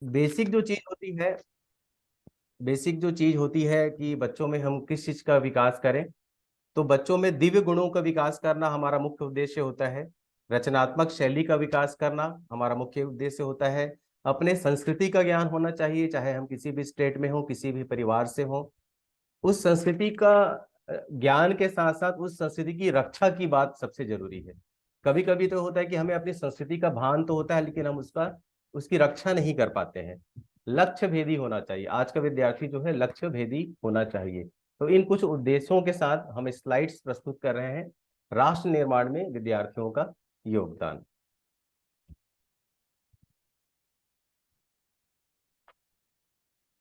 Basic जो चीज होती है बेसिक जो चीज होती है कि बच्चों में हम किस चीज का विकास करें, तो बच्चों में दिव्य गुणों का विकास करना हमारा मुख्य उद्देश्य होता है। रचनात्मक शैली का विकास करना हमारा मुख्य उद्देश्य होता है। अपने संस्कृति का ज्ञान होना चाहिए, चाहे हम किसी भी स्टेट में हो, किसी भी परिवार से हो। उस संस्कृति का ज्ञान के साथ साथ उस संस्कृति की रक्षा की बात सबसे जरूरी है। कभी कभी तो होता है कि हमें अपनी संस्कृति का भान तो होता है, लेकिन हम उसकी रक्षा नहीं कर पाते हैं। लक्ष्य भेदी होना चाहिए, आज का विद्यार्थी जो है लक्ष्य भेदी होना चाहिए। तो इन कुछ उद्देश्यों के साथ हम स्लाइड्स प्रस्तुत कर रहे हैं, राष्ट्र निर्माण में विद्यार्थियों का योगदान।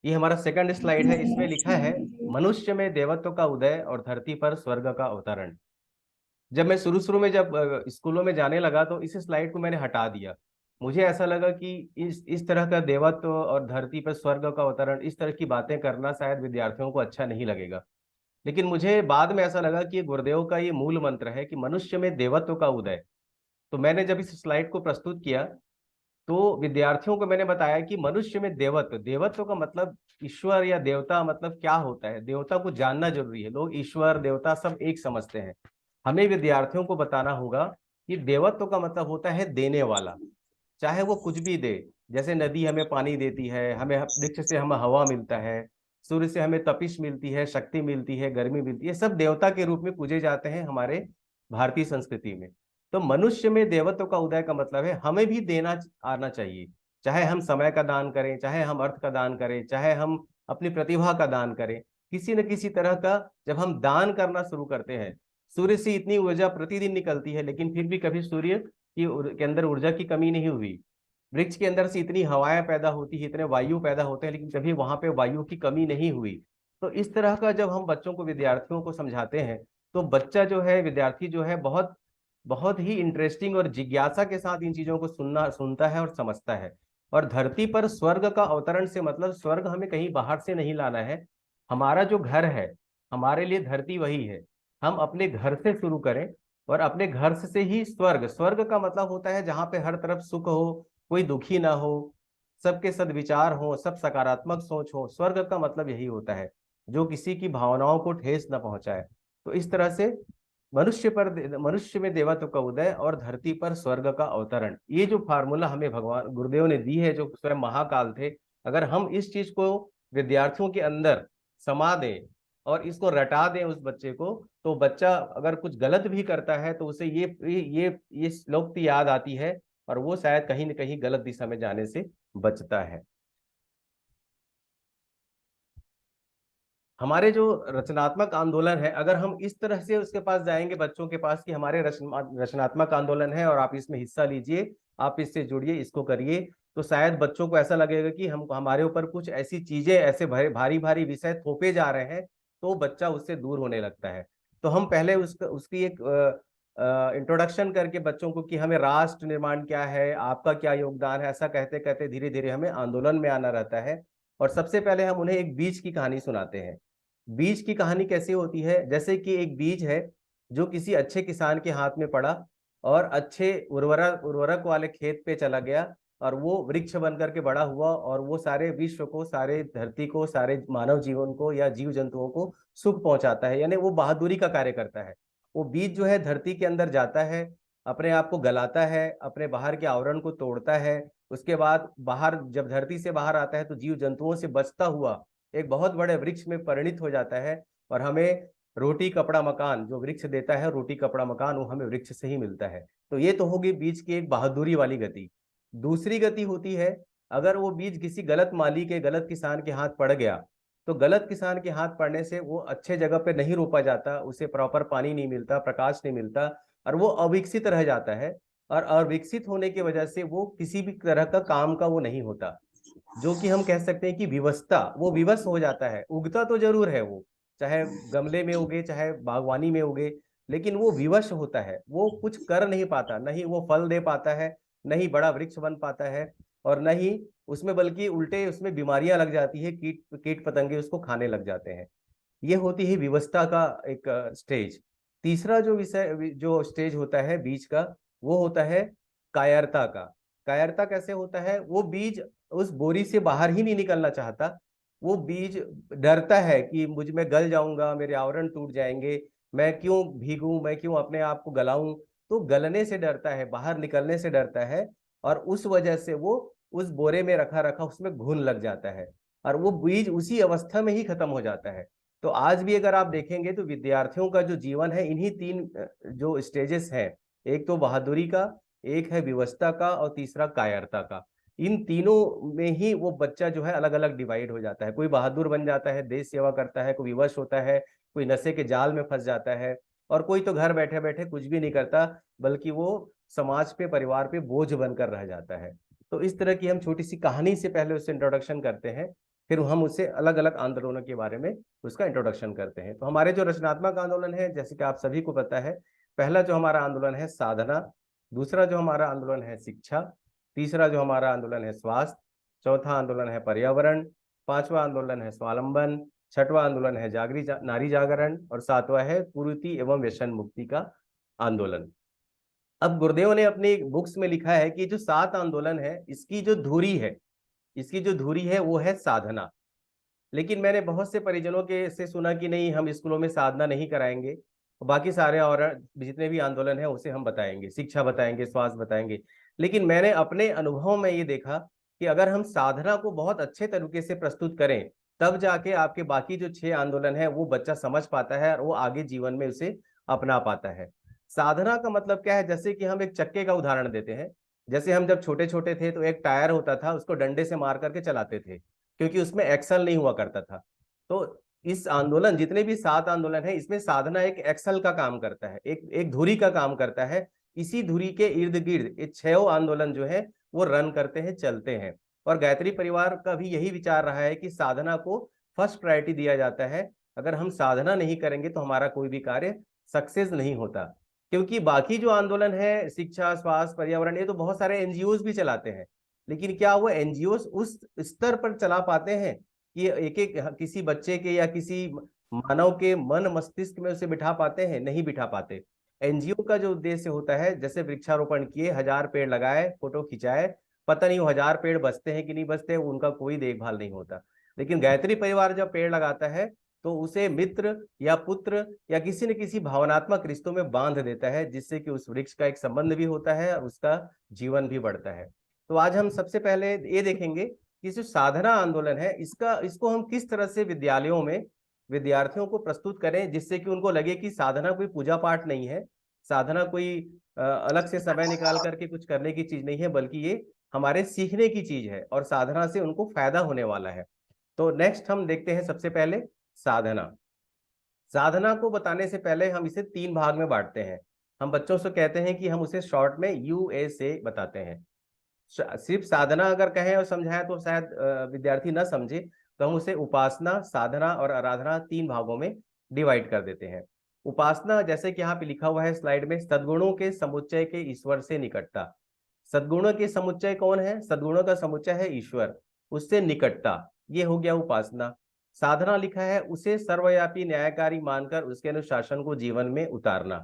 ये हमारा सेकंड स्लाइड है, इसमें लिखा है मनुष्य में देवत्व का उदय और धरती पर स्वर्ग का अवतरण। जब मैं शुरू शुरू में जब स्कूलों में जाने लगा तो इस स्लाइड को मैंने हटा दिया। मुझे ऐसा लगा कि इस तरह का देवत्व और धरती पर स्वर्ग का अवतरण, इस तरह की बातें करना शायद विद्यार्थियों को अच्छा नहीं लगेगा। लेकिन मुझे बाद में ऐसा लगा कि ये गुरुदेव का ये मूल मंत्र है कि मनुष्य में देवत्व का उदय। तो मैंने जब इस स्लाइड को प्रस्तुत किया तो विद्यार्थियों को मैंने बताया कि मनुष्य में देवत्व, देवत्व का मतलब ईश्वर या देवता मतलब क्या होता है, देवता को जानना जरूरी है। लोग ईश्वर देवता सब एक समझते हैं। हमें विद्यार्थियों को बताना होगा कि देवत्व का मतलब होता है देने वाला, चाहे वो कुछ भी दे। जैसे नदी हमें पानी देती है, हमें वृक्ष से हमें हवा मिलता है, सूर्य से हमें तपिश मिलती है, शक्ति मिलती है, गर्मी मिलती है, सब देवता के रूप में पूजे जाते हैं हमारे भारतीय संस्कृति में। तो मनुष्य में देवत्व का उदय का मतलब है हमें भी देना आना चाहिए। चाहे हम समय का दान करें, चाहे हम अर्थ का दान करें, चाहे हम अपनी प्रतिभा का दान करें, किसी न किसी तरह का जब हम दान करना शुरू करते हैं। सूर्य से इतनी ऊर्जा प्रतिदिन निकलती है, लेकिन फिर भी कभी सूर्य के अंदर ऊर्जा की कमी नहीं हुई। वृक्ष के अंदर से इतनी हवाएं पैदा होती है, इतने वायु पैदा होते हैं, लेकिन कभी वहां पे वायु की कमी नहीं हुई। तो इस तरह का जब हम बच्चों को, विद्यार्थियों को समझाते हैं, तो बच्चा जो है, विद्यार्थी जो है, बहुत बहुत ही इंटरेस्टिंग और जिज्ञासा के साथ इन चीजों को सुनता है और समझता है। और धरती पर स्वर्ग का अवतरण से मतलब स्वर्ग हमें कहीं बाहर से नहीं लाना है। हमारा जो घर है, हमारे लिए धरती वही है। हम अपने घर से शुरू करें और अपने घर से ही स्वर्ग, स्वर्ग का मतलब होता है जहाँ पे हर तरफ सुख हो, कोई दुखी ना हो, सबके सद्विचार हो, सब सकारात्मक सोच हो। स्वर्ग का मतलब यही होता है, जो किसी की भावनाओं को ठेस न पहुंचाए। तो इस तरह से मनुष्य में देवत्व का उदय और धरती पर स्वर्ग का अवतरण, ये जो फार्मूला हमें भगवान गुरुदेव ने दी है, जो स्वयं महाकाल थे, अगर हम इस चीज को विद्यार्थियों के अंदर समा दें और इसको रटा दें उस बच्चे को, तो बच्चा अगर कुछ गलत भी करता है तो उसे ये श्लोक्ति याद आती है, और वो शायद कहीं न कहीं गलत दिशा में जाने से बचता है। हमारे जो रचनात्मक आंदोलन है, अगर हम इस तरह से उसके पास जाएंगे, बच्चों के पास, कि हमारे रचनात्मक आंदोलन है और आप इसमें हिस्सा लीजिए, आप इससे जुड़िए, इसको करिए, तो शायद बच्चों को ऐसा लगेगा कि हम, हमारे ऊपर कुछ ऐसी चीजें, ऐसे भारी भारी विषय थोपे जा रहे हैं, तो बच्चा उससे दूर होने लगता है। तो हम पहले उसकी एक इंट्रोडक्शन करके बच्चों को, कि हमें राष्ट्र निर्माण क्या है, आपका क्या योगदान है, ऐसा कहते कहते धीरे धीरे हमें आंदोलन में आना रहता है। और सबसे पहले हम उन्हें एक बीज की कहानी सुनाते हैं। बीज की कहानी कैसी होती है, जैसे कि एक बीज है जो किसी अच्छे किसान के हाथ में पड़ा और अच्छे उर्वरक उर्वरक वाले खेत पे चला गया, और वो वृक्ष बन करके बड़ा हुआ, और वो सारे विश्व को, सारे धरती को, सारे मानव जीवन को या जीव जंतुओं को सुख पहुंचाता है, यानी वो बहादुरी का कार्य करता है। वो बीज जो है धरती के अंदर जाता है, अपने आप को गलाता है, अपने बाहर के आवरण को तोड़ता है। उसके बाद बाहर, जब धरती से बाहर आता है, तो जीव जंतुओं से बचता हुआ एक बहुत बड़े वृक्ष में परिणित हो जाता है। और हमें रोटी कपड़ा मकान, जो वृक्ष देता है रोटी कपड़ा मकान, वो हमें वृक्ष से ही मिलता है। तो ये तो होगी बीज की एक बहादुरी वाली गति। दूसरी गति होती है, अगर वो बीज किसी गलत माली के, गलत किसान के हाथ पड़ गया, तो गलत किसान के हाथ पड़ने से वो अच्छे जगह पे नहीं रोपा जाता, उसे प्रॉपर पानी नहीं मिलता, प्रकाश नहीं मिलता, और वो अविकसित रह जाता है। और अविकसित होने की वजह से वो किसी भी तरह का काम का वो नहीं होता, जो कि हम कह सकते हैं कि विवशता, वो विवश हो जाता है। उगता तो जरूर है वो, चाहे गमले में उगे, चाहे बागवानी में उगे, लेकिन वो विवश होता है, वो कुछ कर नहीं पाता, नहीं वो फल दे पाता है, नहीं बड़ा वृक्ष बन पाता है, और नहीं उसमें, बल्कि उल्टे उसमें बीमारियां लग जाती है, कीट कीट पतंगे उसको खाने लग जाते हैं। ये होती है विवशता का एक स्टेज। तीसरा जो स्टेज होता है बीज का, वो होता है कायरता का। कायरता कैसे होता है, वो बीज उस बोरी से बाहर ही नहीं निकलना चाहता। वो बीज डरता है कि मुझ में गल जाऊंगा, मेरे आवरण टूट जाएंगे, मैं क्यों भीगूं, मैं क्यों अपने आप को गलाऊं। तो गलने से डरता है, बाहर निकलने से डरता है, और उस वजह से वो उस बोरे में रखा रखा उसमें घुन लग जाता है, और वो बीज उसी अवस्था में ही खत्म हो जाता है। तो आज भी अगर आप देखेंगे तो विद्यार्थियों का जो जीवन है इन्हीं तीन जो स्टेजेस हैं, एक तो बहादुरी का, एक है विवशता का, और तीसरा कायरता का। इन तीनों में ही वो बच्चा जो है अलग अलग डिवाइड हो जाता है। कोई बहादुर बन जाता है, देश सेवा करता है, कोई विवश होता है, कोई नशे के जाल में फंस जाता है, और कोई तो घर बैठे बैठे कुछ भी नहीं करता, बल्कि वो समाज पे, परिवार पे बोझ बनकर रह जाता है। तो इस तरह की हम छोटी सी कहानी से पहले उससे इंट्रोडक्शन करते हैं, फिर हम उससे अलग अलग आंदोलनों के बारे में उसका इंट्रोडक्शन करते हैं। तो हमारे जो रचनात्मक आंदोलन है, जैसे कि आप सभी को पता है, पहला जो हमारा आंदोलन है साधना, दूसरा जो हमारा आंदोलन है शिक्षा, तीसरा जो हमारा आंदोलन है स्वास्थ्य, चौथा आंदोलन है पर्यावरण, पांचवा आंदोलन है स्वावलंबन, छठवां आंदोलन है नारी जागरण, और सातवां है कुरीति एवं व्यसन मुक्ति का आंदोलन। अब गुरुदेव ने अपनी बुक्स में लिखा है कि जो 7 आंदोलन है, इसकी जो धुरी है वो है साधना। लेकिन मैंने बहुत से परिजनों के से सुना कि नहीं, हम स्कूलों में साधना नहीं कराएंगे, बाकी सारे और जितने भी आंदोलन है उसे हम बताएंगे, शिक्षा बताएंगे, स्वास्थ्य बताएंगे। लेकिन मैंने अपने अनुभव में ये देखा कि अगर हम साधना को बहुत अच्छे तरीके से प्रस्तुत करें, तब जाके आपके बाकी जो 6 आंदोलन है वो बच्चा समझ पाता है और वो आगे जीवन में उसे अपना पाता है। साधना का मतलब क्या है, जैसे कि हम एक चक्के का उदाहरण देते हैं। जैसे हम जब छोटे छोटे थे तो एक टायर होता था, उसको डंडे से मार करके चलाते थे, क्योंकि उसमें एक्सल नहीं हुआ करता था। तो इस आंदोलन, जितने भी 7 आंदोलन है, इसमें साधना एक एक्सल का काम करता है, एक एक धुरी का काम करता है। इसी धुरी के इर्द गिर्द ये 6 आंदोलन जो है वो रन करते हैं, चलते हैं। और गायत्री परिवार का भी यही विचार रहा है कि साधना को फर्स्ट प्रायोरिटी दिया जाता है। अगर हम साधना नहीं करेंगे तो हमारा कोई भी कार्य सक्सेस नहीं होता। क्योंकि बाकी जो आंदोलन है, शिक्षा, स्वास्थ्य, पर्यावरण, ये तो बहुत सारे एनजीओ भी चलाते हैं, लेकिन क्या वो एनजीओ उस स्तर पर चला पाते हैं कि एक एक किसी बच्चे के या किसी मानव के मन मस्तिष्क में उसे बिठा पाते हैं? नहीं बिठा पाते। एनजीओ का जो उद्देश्य होता है, जैसे वृक्षारोपण किए, 1000 पेड़ लगाए, फोटो खिंचाए, पता नहीं वो 1000 पेड़ बचते हैं कि नहीं बचते, उनका कोई देखभाल नहीं होता। लेकिन गायत्री परिवार जब पेड़ लगाता है तो उसे मित्र या पुत्र या किसी न किसी भावनात्मक रिश्तों में बांध देता है, जिससे कि उस वृक्ष का एक संबंध भी होता है और उसका जीवन भी बढ़ता है। तो आज हम सबसे पहले ये देखेंगे कि जो साधना आंदोलन है, इसको हम किस तरह से विद्यालयों में विद्यार्थियों को प्रस्तुत करें, जिससे कि उनको लगे कि साधना कोई पूजा पाठ नहीं है, साधना कोई अलग से समय निकाल करके कुछ करने की चीज नहीं है, बल्कि ये हमारे सीखने की चीज है और साधना से उनको फायदा होने वाला है। तो नेक्स्ट हम देखते हैं सबसे पहले साधना। साधना को बताने से पहले हम इसे 3 भाग में बांटते हैं। हम बच्चों से कहते हैं कि हम उसे शॉर्ट में यूएसए बताते हैं। सिर्फ साधना अगर कहें और समझाएं तो शायद विद्यार्थी ना समझे, तो हम उसे उपासना, साधना और आराधना 3 भागों में डिवाइड कर देते हैं। उपासना, जैसे कि यहाँ पे लिखा हुआ है स्लाइड में, सद्गुणों के समुच्चय के ईश्वर से निकटता। सद्गुणों के समुच्चय कौन है? सद्गुणों का समुच्चय है ईश्वर, उससे निकटता, ये हो गया उपासना। साधना लिखा है उसे सर्वव्यापी न्यायकारी मानकर उसके अनुशासन को जीवन में उतारना।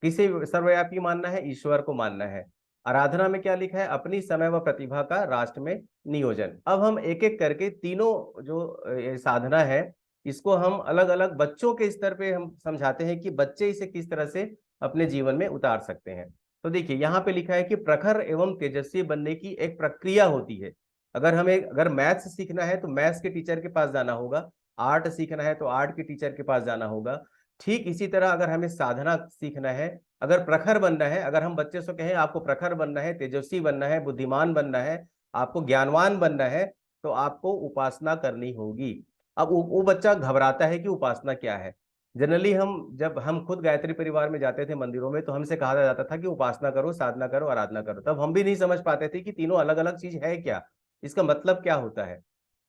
किसे सर्वव्यापी मानना है? ईश्वर को मानना है। आराधना में क्या लिखा है? अपनी समय व प्रतिभा का राष्ट्र में नियोजन। अब हम एक एक करके तीनों जो साधना है, इसको हम अलग अलग बच्चों के स्तर पे हम समझाते हैं कि बच्चे इसे किस तरह से अपने जीवन में उतार सकते हैं। तो देखिए यहाँ पे लिखा है कि प्रखर एवं तेजस्वी बनने की एक प्रक्रिया होती है। अगर मैथ्स सीखना है तो मैथ्स के टीचर के पास जाना होगा, आर्ट सीखना है तो आर्ट के टीचर के पास जाना होगा। ठीक इसी तरह अगर हमें साधना सीखना है, अगर प्रखर बनना है, अगर हम बच्चे से कहें आपको प्रखर बनना है, तेजस्वी बनना है, बुद्धिमान बनना है, आपको ज्ञानवान बनना है, तो आपको उपासना करनी होगी। अब वो बच्चा घबराता है कि उपासना क्या है। जनरली जब हम खुद गायत्री परिवार में जाते थे मंदिरों में, तो हमसे कहा जाता था कि उपासना करो, साधना करो, आराधना करो। तब हम भी नहीं समझ पाते थे कि तीनों अलग अलग चीज है क्या, इसका मतलब क्या होता है।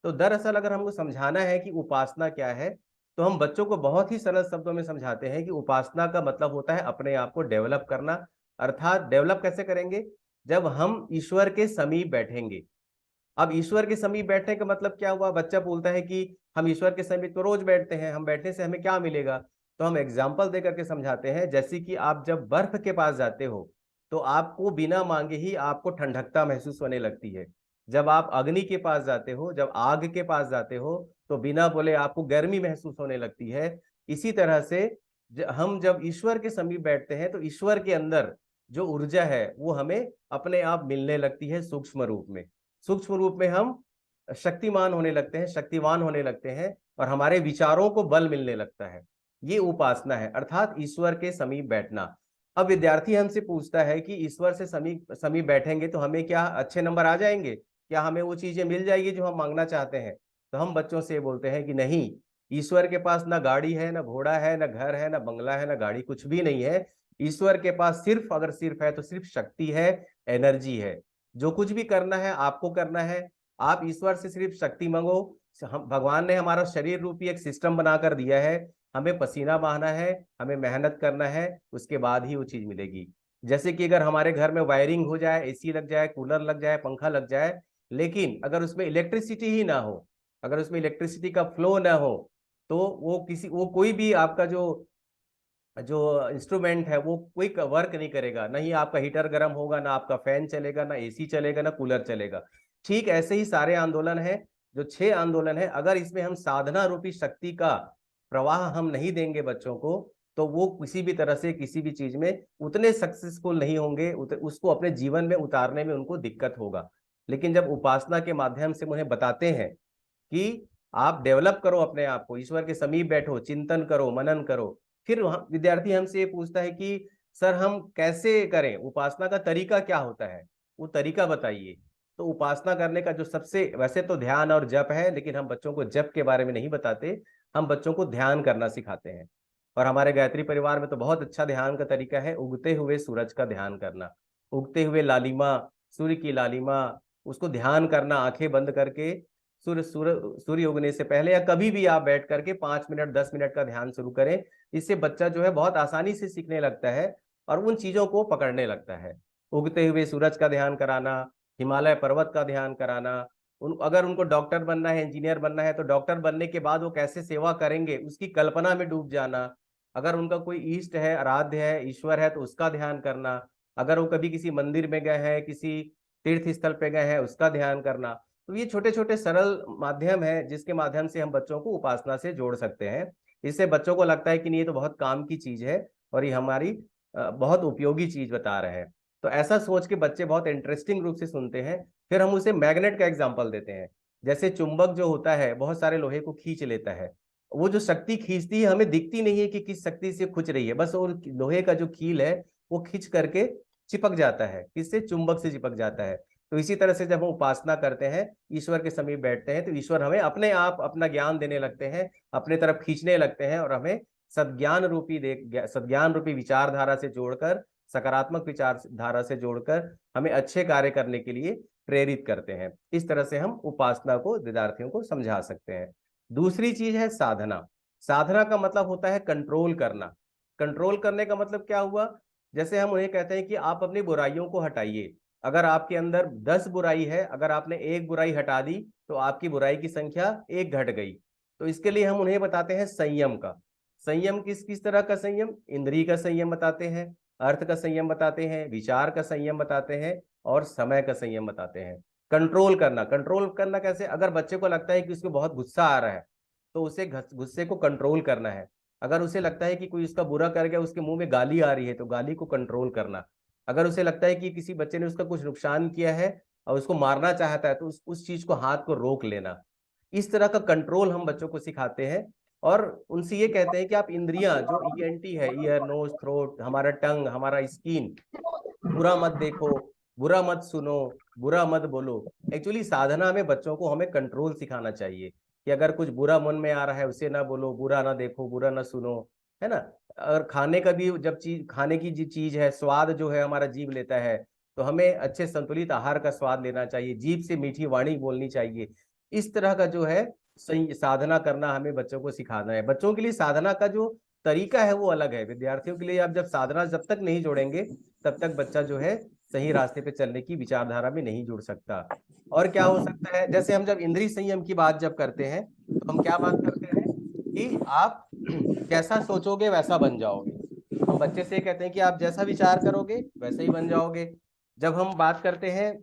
तो दरअसल अगर हमको समझाना है कि उपासना क्या है, तो हम बच्चों को बहुत ही सरल शब्दों में समझाते हैं कि उपासना का मतलब होता है अपने आप को डेवलप करना। अर्थात डेवलप कैसे करेंगे? जब हम ईश्वर के समीप बैठेंगे। अब ईश्वर के समीप बैठने का मतलब क्या हुआ? बच्चा बोलता है कि हम ईश्वर के समीप तो रोज बैठते हैं, हम बैठने से हमें क्या मिलेगा? तो हम एग्जाम्पल दे करके समझाते हैं, जैसे कि आप जब बर्फ के पास जाते हो तो आपको बिना मांगे ही आपको ठंडकता महसूस होने लगती है। जब आप अग्नि के पास जाते हो, जब आग के पास जाते हो, तो बिना बोले आपको गर्मी महसूस होने लगती है। इसी तरह से हम जब ईश्वर के समीप बैठते हैं तो ईश्वर के अंदर जो ऊर्जा है वो हमें अपने आप मिलने लगती है सूक्ष्म रूप में। सूक्ष्म रूप में हम शक्तिमान होने लगते हैं, शक्तिवान होने लगते हैं, और हमारे विचारों को बल मिलने लगता है। ये उपासना है, अर्थात ईश्वर के समीप बैठना। अब विद्यार्थी हमसे पूछता है कि ईश्वर से समीप समीप बैठेंगे तो हमें क्या अच्छे नंबर आ जाएंगे, क्या हमें वो चीजें मिल जाएगी जो हम मांगना चाहते हैं? तो हम बच्चों से बोलते हैं कि नहीं, ईश्वर के पास ना गाड़ी है, ना घोड़ा है, ना घर है, ना बंगला है, ना गाड़ी, कुछ भी नहीं है। ईश्वर के पास सिर्फ, अगर सिर्फ है तो सिर्फ शक्ति है, एनर्जी है। जो कुछ भी करना है आपको करना है। आप ईश्वर से सिर्फ शक्ति मांगो। हम, भगवान ने हमारा शरीर रूपी एक सिस्टम बनाकर दिया है, हमें पसीना बहाना है, हमें मेहनत करना है, उसके बाद ही वो चीज मिलेगी। जैसे कि अगर हमारे घर में वायरिंग हो जाए, एसी लग जाए, कूलर लग जाए, पंखा लग जाए, लेकिन अगर उसमें इलेक्ट्रिसिटी ही ना हो, अगर उसमें इलेक्ट्रिसिटी का फ्लो ना हो, तो वो कोई भी आपका जो जो इंस्ट्रूमेंट है वो कोई वर्क नहीं करेगा। नहीं आपका हीटर गर्म होगा, ना आपका फैन चलेगा, ना एसी चलेगा, ना कूलर चलेगा। ठीक ऐसे ही सारे आंदोलन है, जो 6 आंदोलन है, अगर इसमें हम साधना रूपी शक्ति का प्रवाह हम नहीं देंगे बच्चों को, तो वो किसी भी तरह से किसी भी चीज में उतने सक्सेसफुल नहीं होंगे, उसको अपने जीवन में उतारने में उनको दिक्कत होगा। लेकिन जब उपासना के माध्यम से उन्हें बताते हैं कि आप डेवलप करो अपने आप को, ईश्वर के समीप बैठो, चिंतन करो, मनन करो, फिर विद्यार्थी हमसे ये पूछता है कि सर हम कैसे करें, उपासना का तरीका क्या होता है, वो तरीका बताइए। तो उपासना करने का जो सबसे, वैसे तो ध्यान और जप है, लेकिन हम बच्चों को जप के बारे में नहीं बताते, हम बच्चों को ध्यान करना सिखाते हैं। और हमारे गायत्री परिवार में तो बहुत अच्छा ध्यान का तरीका है, उगते हुए सूरज का ध्यान करना। उगते हुए लालिमा, सूर्य की लालिमा, उसको ध्यान करना आंखें बंद करके। सूर्य सूर्य सूर्य उगने से पहले या कभी भी आप बैठ करके 5 मिनट 10 मिनट का ध्यान शुरू करें। इससे बच्चा जो है बहुत आसानी से सीखने लगता है और उन चीजों को पकड़ने लगता है। उगते हुए सूरज का ध्यान कराना, हिमालय पर्वत का ध्यान कराना। अगर उनको डॉक्टर बनना है, इंजीनियर बनना है, तो डॉक्टर बनने के बाद वो कैसे सेवा करेंगे उसकी कल्पना में डूब जाना। अगर उनका कोई इष्ट है, आराध्य है, ईश्वर है, तो उसका ध्यान करना। अगर वो कभी किसी मंदिर में गए हैं, किसी तीर्थ स्थल पे गए हैं, उसका ध्यान करना। तो ये छोटे छोटे सरल माध्यम है जिसके माध्यम से हम बच्चों को उपासना से जोड़ सकते हैं। इससे बच्चों को लगता है कि नहीं, ये तो बहुत काम की चीज है और ये हमारी बहुत उपयोगी चीज बता रहे हैं। तो ऐसा सोच के बच्चे बहुत इंटरेस्टिंग रूप से सुनते हैं। फिर हम उसे मैग्नेट का एग्जाम्पल देते हैं। जैसे चुंबक जो होता है बहुत सारे लोहे को खींच लेता है, वो जो शक्ति खींचती है हमें दिखती नहीं है कि किस शक्ति से खींच रही है, बस वो लोहे का जो कील है वो खींच करके चिपक जाता है, किससे? चुंबक से चिपक जाता है। तो इसी तरह से जब हम उपासना करते हैं, ईश्वर के समीप बैठते हैं, तो ईश्वर हमें अपने आप अपना ज्ञान देने लगते हैं, अपने तरफ खींचने लगते हैं, और हमें सद्ज्ञान रूपी विचारधारा से जोड़कर, सकारात्मक विचारधारा से जोड़कर हमें अच्छे कार्य करने के लिए प्रेरित करते हैं। इस तरह से हम उपासना को विद्यार्थियों को समझा सकते हैं। दूसरी चीज है साधना। साधना का मतलब होता है कंट्रोल करना। कंट्रोल करने का मतलब क्या हुआ? जैसे हम उन्हें कहते हैं कि आप अपनी बुराइयों को हटाइए। अगर आपके अंदर 10 बुराई है, अगर आपने एक बुराई हटा दी, तो आपकी बुराई की संख्या एक घट गई। तो इसके लिए हम उन्हें बताते हैं संयम का। संयम किस किस तरह का संयम? इंद्रिय का संयम बताते हैं, अर्थ का संयम बताते हैं, विचार का संयम बताते हैं, और समय का संयम बताते हैं। कंट्रोल करना, कंट्रोल करना कैसे? अगर बच्चे को लगता है कि उसको बहुत गुस्सा आ रहा है, तो उसे गुस्से को कंट्रोल करना है। अगर उसे लगता है कि कोई उसका बुरा कर गया, उसके मुंह में गाली आ रही है, तो गाली को कंट्रोल करना। अगर उसे लगता है कि किसी बच्चे ने उसका कुछ नुकसान किया है और उसको मारना चाहता है, तो उस चीज को, हाथ को रोक लेना। इस तरह का कंट्रोल हम बच्चों को सिखाते हैं। और उनसे ये कहते हैं कि आप इंद्रियां, जो ईएनटी है, ईयर नोज थ्रोट, हमारा टंग, हमारा स्किन, बुरा मत देखो, बुरा मत सुनो, बुरा मत बोलो। एक्चुअली साधना में बच्चों को हमें कंट्रोल सिखाना चाहिए कि अगर कुछ बुरा मन में आ रहा है उसे ना बोलो, बुरा ना देखो, बुरा ना सुनो, है ना। और खाने का भी, जब चीज खाने की जो चीज है, स्वाद जो है हमारा जीभ लेता है, तो हमें अच्छे संतुलित आहार का स्वाद लेना चाहिए, जीभ से मीठी वाणी बोलनी चाहिए। इस तरह का जो है सही साधना करना हमें बच्चों को सिखाना है। बच्चों के लिए साधना का जो तरीका है वो अलग है, विद्यार्थियों के लिए आप जब साधना जब तक नहीं जोड़ेंगे, तब तक बच्चा जो है सही रास्ते पे चलने की विचारधारा में नहीं जुड़ सकता। और क्या हो सकता है, जैसे हम जब इंद्रिय संयम की बात जब करते हैं, तो हम क्या बात करते हैं कि आप जैसा सोचोगे वैसा बन जाओगे। हम बच्चे से कहते हैं कि आप जैसा विचार करोगे वैसा ही बन जाओगे। जब हम बात करते हैं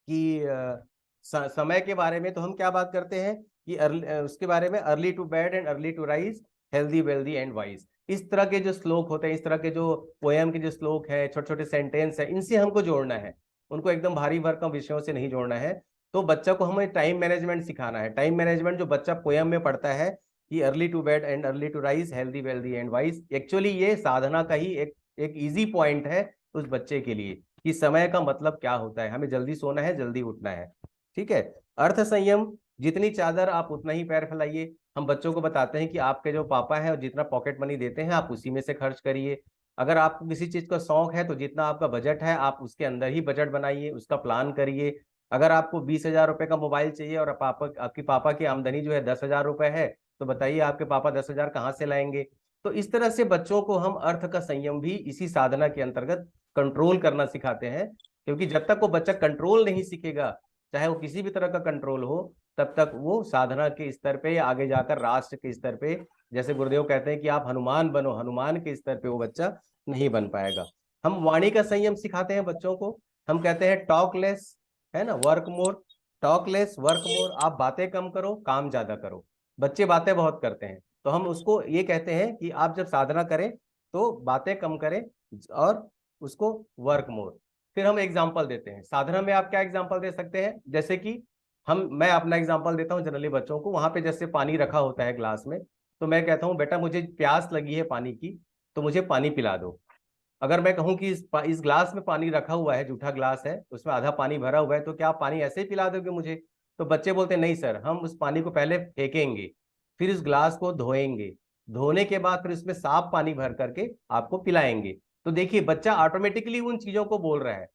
कि समय के बारे में तो हम क्या बात करते हैं कि उसके बारे में early to bed and early to rise, healthy wealthy and wise. इस तरह के जो श्लोक होते हैं, इस तरह के जो पोएम के जो श्लोक है, छोटे छोटे सेंटेंस है, इनसे हमको जोड़ना है। उनको एकदम भारी भरकम विषयों से नहीं जोड़ना है। तो बच्चा को हमें टाइम मैनेजमेंट सिखाना है। टाइम मैनेजमेंट जो बच्चा पोएम में पढ़ता है कि early to bed and early to rise, healthy wealthy and wise, actually ये साधना का ही एक इजी पॉइंट है उस बच्चे के लिए कि समय का मतलब क्या होता है, हमें जल्दी सोना है, जल्दी उठना है। ठीक है। अर्थ संयम, जितनी चादर आप उतना ही पैर फैलाइए। हम बच्चों को बताते हैं कि आपके जो पापा हैं और जितना पॉकेट मनी देते हैं आप उसी में से खर्च करिए। अगर आपको किसी चीज का शौक है तो जितना आपका बजट है आप उसके अंदर ही बजट बनाइए, उसका प्लान करिए। अगर आपको 20,000 रुपए का मोबाइल चाहिए और आपकी पापा की आमदनी जो है 10,000 रुपए है, तो बताइए आपके पापा 10,000 कहाँ से लाएंगे। तो इस तरह से बच्चों को हम अर्थ का संयम भी इसी साधना के अंतर्गत कंट्रोल करना सिखाते हैं। क्योंकि जब तक वो बच्चा कंट्रोल नहीं सीखेगा, चाहे वो किसी भी तरह का कंट्रोल हो, तब तक वो साधना के स्तर पे या आगे जाकर राष्ट्र के स्तर पे, जैसे गुरुदेव कहते हैं कि आप हनुमान बनो, हनुमान के स्तर पे वो बच्चा नहीं बन पाएगा। हम वाणी का संयम सिखाते हैं बच्चों को। हम कहते हैं टॉक लेस, है ना, work more. Talk lace work more, आप बातें कम करो, काम ज्यादा करो। बच्चे बातें बहुत करते हैं, तो हम उसको ये कहते हैं कि आप जब साधना करें तो बातें कम करें और उसको वर्क मोर। फिर हम एग्जाम्पल देते हैं। साधना में आप क्या एग्जाम्पल दे सकते हैं, जैसे कि मैं अपना एग्जाम्पल देता हूँ जनरली बच्चों को। वहां पे जैसे पानी रखा होता है ग्लास में, तो मैं कहता हूँ बेटा मुझे प्यास लगी है पानी की, तो मुझे पानी पिला दो। अगर मैं कहूँ कि इस ग्लास में पानी रखा हुआ है, जूठा ग्लास है, उसमें आधा पानी भरा हुआ है, तो क्या आप पानी ऐसे ही पिला दोगे मुझे? तो बच्चे बोलते नहीं सर, हम उस पानी को पहले फेंकेंगे, फिर इस ग्लास को धोएंगे, धोने के बाद फिर उसमें साफ पानी भर करके आपको पिलाएंगे। तो देखिए बच्चा ऑटोमेटिकली उन चीजों को बोल रहा है।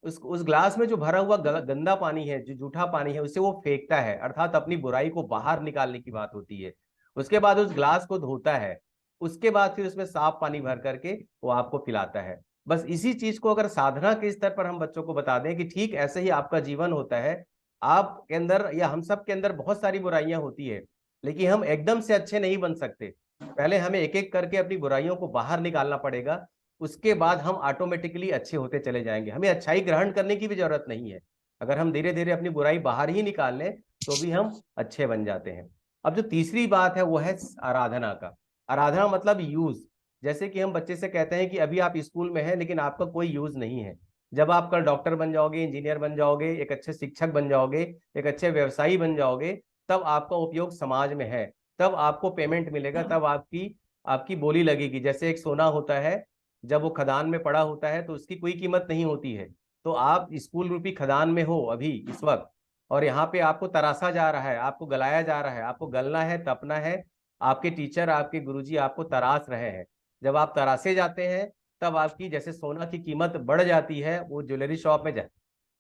उस ग्लास में जो भरा हुआ गंदा पानी है, जो जूठा पानी है, उसे वो फेंकता है, अर्थात अपनी बुराई को बाहर निकालने की बात होती है। उसके बाद उस ग्लास को धोता है, उसके बाद फिर उसमें साफ पानी भर करके वो आपको पिलाता है। बस इसी चीज को अगर साधना के स्तर पर हम बच्चों को बता दें कि ठीक ऐसे ही आपका जीवन होता है, आपके अंदर या हम सब के अंदर बहुत सारी बुराइयां होती है, लेकिन हम एकदम से अच्छे नहीं बन सकते। पहले हमें एक एक करके अपनी बुराइयों को बाहर निकालना पड़ेगा, उसके बाद हम ऑटोमेटिकली अच्छे होते चले जाएंगे। हमें अच्छाई ग्रहण करने की भी जरूरत नहीं है। अगर हम धीरे धीरे अपनी बुराई बाहर ही निकाल लें तो भी हम अच्छे बन जाते हैं। अब जो तीसरी बात है वो है आराधना का। आराधना मतलब यूज। जैसे कि हम बच्चे से कहते हैं कि अभी आप स्कूल में हैं लेकिन आपका कोई यूज नहीं है। जब आप कल डॉक्टर बन जाओगे, इंजीनियर बन जाओगे, एक अच्छे शिक्षक बन जाओगे, एक अच्छे व्यवसायी बन जाओगे, तब आपका उपयोग समाज में है, तब आपको पेमेंट मिलेगा, तब आपकी आपकी बोली लगेगी। जैसे एक सोना होता है, जब वो खदान में पड़ा होता है तो उसकी कोई कीमत नहीं होती है। तो आप स्कूल रूपी खदान में हो अभी इस वक्त, और यहाँ पे आपको तराशा जा रहा है, आपको गलाया जा रहा है, आपको गलना है, तपना है। आपके टीचर, आपके गुरुजी आपको तराश रहे हैं। जब आप तराशे जाते हैं तब आपकी जैसे सोना की कीमत बढ़ जाती है, वो ज्वेलरी शॉप में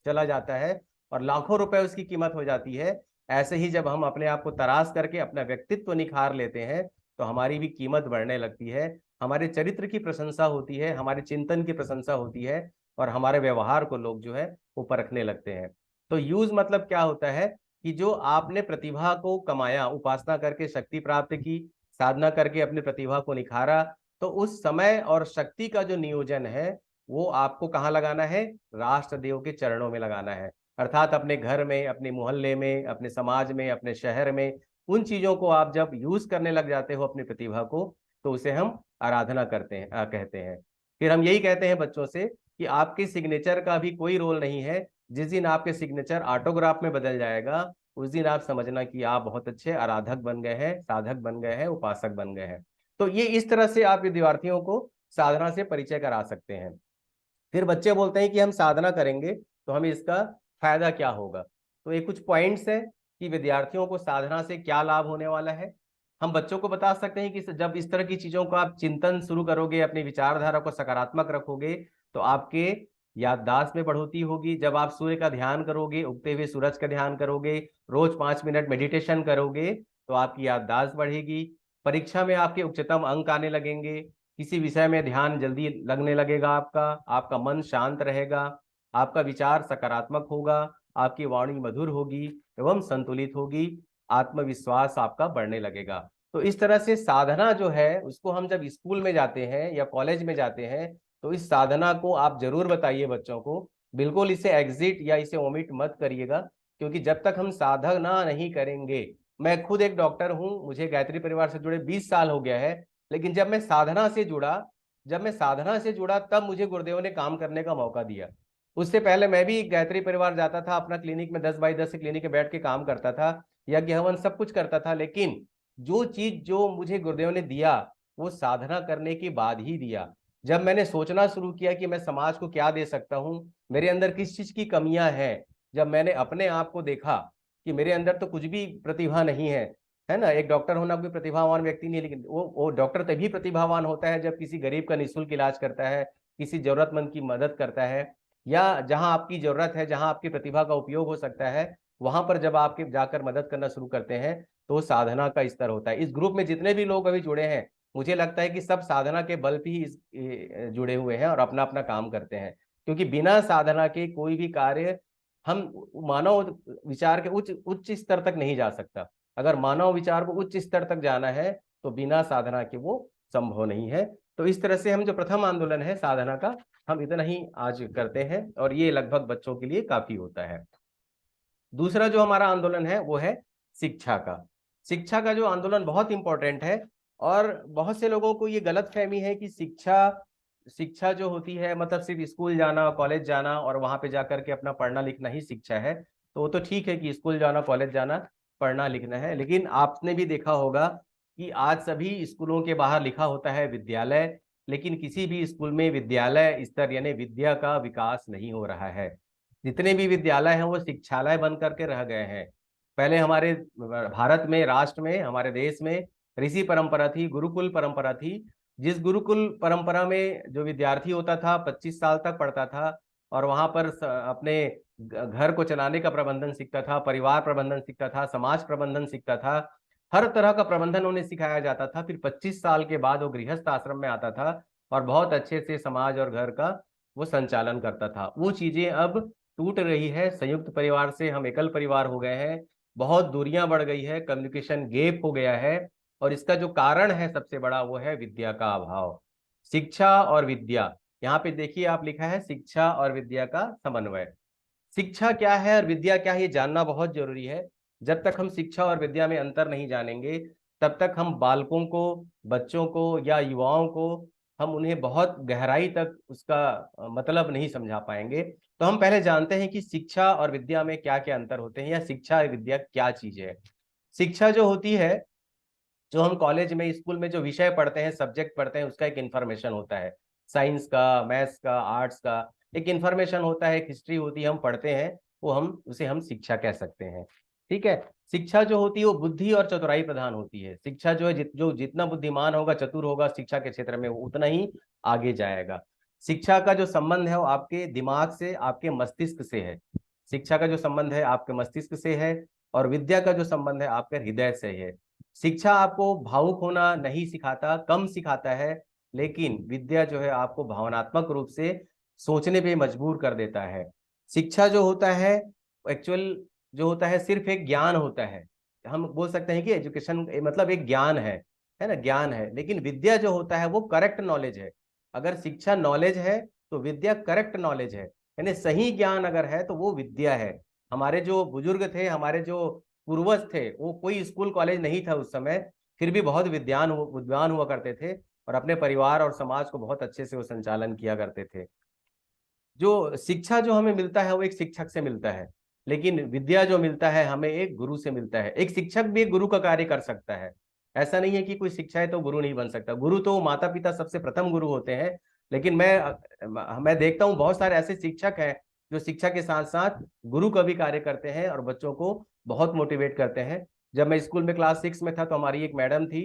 चला जाता है और लाखों रुपए उसकी कीमत हो जाती है। ऐसे ही जब हम अपने आप को तराश करके अपना व्यक्तित्व निखार लेते हैं तो हमारी भी कीमत बढ़ने लगती है। हमारे चरित्र की प्रशंसा होती है, हमारे चिंतन की प्रशंसा होती है, और हमारे व्यवहार को लोग जो है वो परखने लगते हैं। तो यूज मतलब क्या होता है कि जो आपने प्रतिभा को कमाया, उपासना करके शक्ति प्राप्त की, साधना करके अपनी प्रतिभा को निखारा, तो उस समय और शक्ति का जो नियोजन है वो आपको कहाँ लगाना है? राष्ट्र देव के चरणों में लगाना है। अर्थात अपने घर में, अपने मोहल्ले में, अपने समाज में, अपने शहर में, उन चीजों को आप जब यूज करने लग जाते हो अपनी प्रतिभा को, तो उसे हम आराधना करते हैं, कहते हैं। फिर हम यही कहते हैं बच्चों से कि आपके सिग्नेचर का भी कोई रोल नहीं है। जिस दिन आपके सिग्नेचर ऑटोग्राफ में बदल जाएगा, उस दिन आप समझना कि आप बहुत अच्छे आराधक बन गए हैं, साधक बन गए हैं, उपासक बन गए हैं। तो ये इस तरह से आप विद्यार्थियों को साधना से परिचय करा सकते हैं। फिर बच्चे बोलते हैं कि हम साधना करेंगे तो हमें इसका फायदा क्या होगा। तो ये कुछ पॉइंट्स है कि विद्यार्थियों को साधना से क्या लाभ होने वाला है। हम बच्चों को बता सकते हैं कि जब इस तरह की चीजों का आप चिंतन शुरू करोगे, अपनी विचारधारा को सकारात्मक रखोगे, तो आपके याददाश्त में बढ़ोतरी होगी। जब आप सूर्य का ध्यान करोगे, उगते हुए सूरज का ध्यान करोगे, रोज 5 मिनट मेडिटेशन करोगे, तो आपकी याददाश्त बढ़ेगी। परीक्षा में आपके उच्चतम अंक आने लगेंगे। किसी विषय में ध्यान जल्दी लगने लगेगा आपका, आपका मन शांत रहेगा, आपका विचार सकारात्मक होगा, आपकी वाणी मधुर होगी एवं संतुलित होगी, आत्मविश्वास आपका बढ़ने लगेगा। तो इस तरह से साधना जो है उसको हम जब स्कूल में जाते हैं या कॉलेज में जाते हैं, तो इस साधना को आप जरूर बताइए बच्चों को। बिल्कुल इसे एग्जिट या इसे ओमिट मत करिएगा, क्योंकि जब तक हम साधना नहीं करेंगे, मैं खुद एक डॉक्टर हूं, मुझे गायत्री परिवार से जुड़े 20 साल हो गया है, लेकिन जब मैं साधना से जुड़ा तब मुझे गुरुदेव ने काम करने का मौका दिया। उससे पहले मैं भी गायत्री परिवार जाता था, अपना क्लिनिक में 10 बाई 10 से क्लिनिक में बैठ के काम करता था, यज्ञ हवन सब कुछ करता था, लेकिन जो चीज जो मुझे गुरुदेव ने दिया वो साधना करने के बाद ही दिया। जब मैंने सोचना शुरू किया कि मैं समाज को क्या दे सकता हूँ, मेरे अंदर किस चीज की कमियां हैं, जब मैंने अपने आप को देखा कि मेरे अंदर तो कुछ भी प्रतिभा नहीं है ना, एक डॉक्टर होना कोई प्रतिभावान व्यक्ति नहीं है, लेकिन वो डॉक्टर तभी प्रतिभावान होता है जब किसी गरीब का निःशुल्क इलाज करता है, किसी जरूरतमंद की मदद करता है, या जहां आपकी जरूरत है, जहां आपकी प्रतिभा का उपयोग हो सकता है, वहां पर जब आपके जाकर मदद करना शुरू करते हैं, तो साधना का स्तर होता है। इस ग्रुप में जितने भी लोग अभी जुड़े हैं, मुझे लगता है कि सब साधना के बल पे ही जुड़े हुए हैं और अपना अपना काम करते हैं, क्योंकि बिना साधना के कोई भी कार्य हम मानव विचार के उच्च उच्च स्तर तक नहीं जा सकता। अगर मानव विचार को उच्च स्तर तक जाना है तो बिना साधना के वो संभव नहीं है। तो इस तरह से हम जो प्रथम आंदोलन है साधना का, हम इतना ही आज करते हैं और ये लगभग बच्चों के लिए काफी होता है। दूसरा जो हमारा आंदोलन है वो है शिक्षा का। शिक्षा का जो आंदोलन बहुत इंपॉर्टेंट है, और बहुत से लोगों को ये गलत फहमी है कि शिक्षा शिक्षा जो होती है मतलब सिर्फ स्कूल जाना, कॉलेज जाना और वहां पे जाकर के अपना पढ़ना लिखना ही शिक्षा है। तो वो तो ठीक है कि स्कूल जाना, कॉलेज जाना, पढ़ना लिखना है, लेकिन आपने भी देखा होगा कि आज सभी स्कूलों के बाहर लिखा होता है विद्यालय, लेकिन किसी भी स्कूल में विद्यालय स्तर यानी विद्या का विकास नहीं हो रहा है। जितने भी विद्यालय हैं वो शिक्षालय बन करके रह गए हैं। पहले हमारे भारत में, राष्ट्र में, हमारे देश में ऋषि परंपरा थी, गुरुकुल परंपरा थी। जिस गुरुकुल परंपरा में जो विद्यार्थी होता था 25 साल तक पढ़ता था, और वहां पर अपने घर को चलाने का प्रबंधन सीखता था, परिवार प्रबंधन सीखता था, समाज प्रबंधन सीखता था, हर तरह का प्रबंधन उन्हें सिखाया जाता था। फिर 25 साल के बाद वो गृहस्थ आश्रम में आता था और बहुत अच्छे से समाज और घर का वो संचालन करता था। वो चीजें अब टूट रही है, संयुक्त परिवार से हम एकल परिवार हो गए हैं, बहुत दूरियां बढ़ गई है, कम्युनिकेशन गैप हो गया है। और इसका जो कारण है सबसे बड़ा वो है विद्या का अभाव। शिक्षा और विद्या, यहाँ पे देखिए आप लिखा है शिक्षा और विद्या का समन्वय। शिक्षा क्या है और विद्या क्या है ये जानना बहुत जरूरी है। जब तक हम शिक्षा और विद्या में अंतर नहीं जानेंगे, तब तक हम बालकों को, बच्चों को या युवाओं को, हम उन्हें बहुत गहराई तक उसका मतलब नहीं समझा पाएंगे। तो हम पहले जानते हैं कि शिक्षा और विद्या में क्या क्या अंतर होते हैं, या शिक्षा और विद्या क्या चीज है। शिक्षा जो होती है, जो हम कॉलेज में, स्कूल में जो विषय पढ़ते हैं, सब्जेक्ट पढ़ते हैं, उसका एक इन्फॉर्मेशन होता है। साइंस का, मैथ्स का, आर्ट्स का एक इन्फॉर्मेशन होता है, एक हिस्ट्री होती है, हम पढ़ते हैं, वो हम उसे हम शिक्षा कह सकते हैं। ठीक है। शिक्षा जो होती है वो बुद्धि और चतुराई प्रधान होती है। शिक्षा जो है जो जितना बुद्धिमान होगा, चतुर होगा शिक्षा के क्षेत्र में, वो उतना ही आगे जाएगा। शिक्षा का जो संबंध है वो आपके दिमाग से, आपके मस्तिष्क से है। शिक्षा का जो संबंध है आपके मस्तिष्क से है, और विद्या का जो संबंध है आपके हृदय से है। शिक्षा आपको भावुक होना नहीं सिखाता, कम सिखाता है, लेकिन विद्या जो है आपको भावनात्मक रूप से सोचने पे मजबूर कर देता है। शिक्षा जो होता है एक्चुअल जो होता है सिर्फ एक ज्ञान होता है। हम बोल सकते हैं कि एजुकेशन मतलब एक ज्ञान है ना, ज्ञान है, लेकिन विद्या जो होता है वो करेक्ट नॉलेज है। अगर शिक्षा नॉलेज है तो विद्या करेक्ट नॉलेज है, यानी सही ज्ञान अगर है तो वो विद्या है। हमारे जो बुजुर्ग थे, हमारे जो पूर्वज थे, वो कोई स्कूल कॉलेज नहीं था उस समय, फिर भी बहुत विद्वान हुआ करते थे, और अपने परिवार और समाज को बहुत अच्छे से वो संचालन किया करते थे। जो शिक्षा जो हमें मिलता है वो एक शिक्षक से मिलता है, लेकिन विद्या जो मिलता है हमें एक गुरु से मिलता है। एक शिक्षक भी एक गुरु का कार्य कर सकता है। ऐसा नहीं है कि कोई शिक्षा है तो गुरु नहीं बन सकता। गुरु तो माता पिता सबसे प्रथम गुरु होते हैं, लेकिन मैं देखता हूँ बहुत सारे ऐसे शिक्षक हैं जो शिक्षा के साथ साथ गुरु का भी कार्य करते हैं और बच्चों को बहुत मोटिवेट करते हैं। जब मैं स्कूल में क्लास 6 में था तो हमारी एक मैडम थी।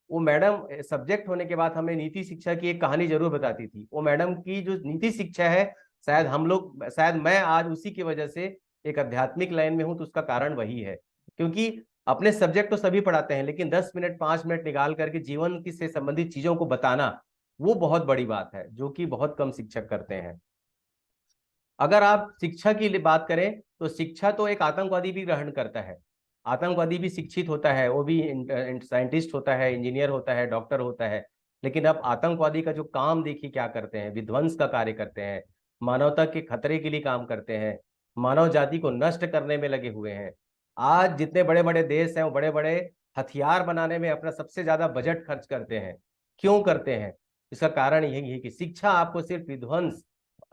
वो मैडम सब्जेक्ट होने के बाद हमें नीति शिक्षा की एक कहानी जरूर बताती थी। वो मैडम की जो नीति शिक्षा है, शायद मैं आज उसी की वजह से एक आध्यात्मिक लाइन में हूं, तो उसका कारण वही है। क्योंकि अपने सब्जेक्ट तो सभी पढ़ाते हैं, लेकिन 10 मिनट 5 मिनट निकाल करके जीवन की से संबंधित चीजों को बताना, वो बहुत बड़ी बात है, जो कि बहुत कम शिक्षक करते हैं। अगर आप शिक्षा की बात करें तो शिक्षा तो एक आतंकवादी भी ग्रहण करता है। आतंकवादी भी शिक्षित होता है, वो भी साइंटिस्ट होता है, इंजीनियर होता है, डॉक्टर होता है। लेकिन अब आतंकवादी का जो काम देखिए क्या करते हैं, विध्वंस का कार्य करते हैं। मानवता के खतरे के लिए काम करते हैं, मानव जाति को नष्ट करने में लगे हुए हैं। आज जितने बड़े बड़े देश हैं वो बड़े बड़े हथियार बनाने में अपना सबसे ज्यादा बजट खर्च करते हैं। क्यों करते हैं? इसका कारण यही है कि शिक्षा आपको सिर्फ विध्वंस,